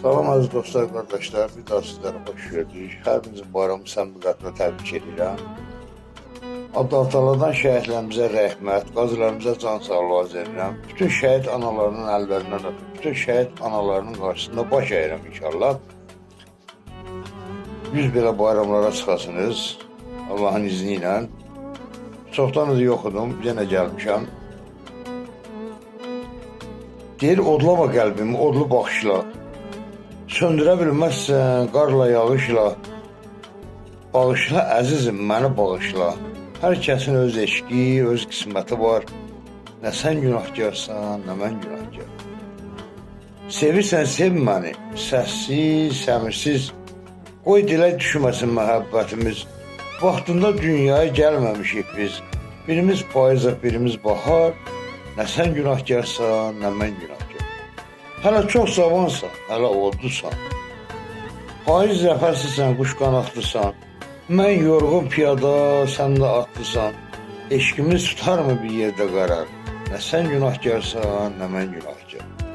Salam aziz dostlar, qardaşlar. Bir daha sizlərə xoş gördük. Hər birinizin bayramı səmimiyyətlə təbrik edirəm. Abdaltalardan şəhidlərimizə rəhmət, qazilərimizə can sağlığı arz edirəm. Bütün şəhid analarının əllərindən öpüb, bütün şəhid analarının qarşısında baş əyirəm inşallah. Yüz belə bayramlara çıxasınız Allahın izni ilə. Çoxdan da yoxudum, yenə gəlmişəm. Deyir, odlama qəlbimi, odlu baxışla. Söndürə bilməzsən qarla, yağışla. Bağışla əzizim, məni bağışla. Hər kəsin öz eşqi, öz qisməti var. Nə sən günahkarsan, nə mən günahkar. Sevirsən, sev məni. Səssiz, səmirsiz. Qoy dilə düşməsin məhəbbətimiz. Vaxtında dünyaya gəlməmişik biz. Birimiz payızıq, birimiz bahar. Nə sən günahkarsan, nə mən günahkar. Hələ çox zamansan, hələ oldusan. Payız rəfəsisən, quş qanatlısan. Mən yorğun piyada, sən də atlısan. Eşqimiz tutarmı bir yerdə qərar? Nə sən günahkarsan, nə mən günahkar.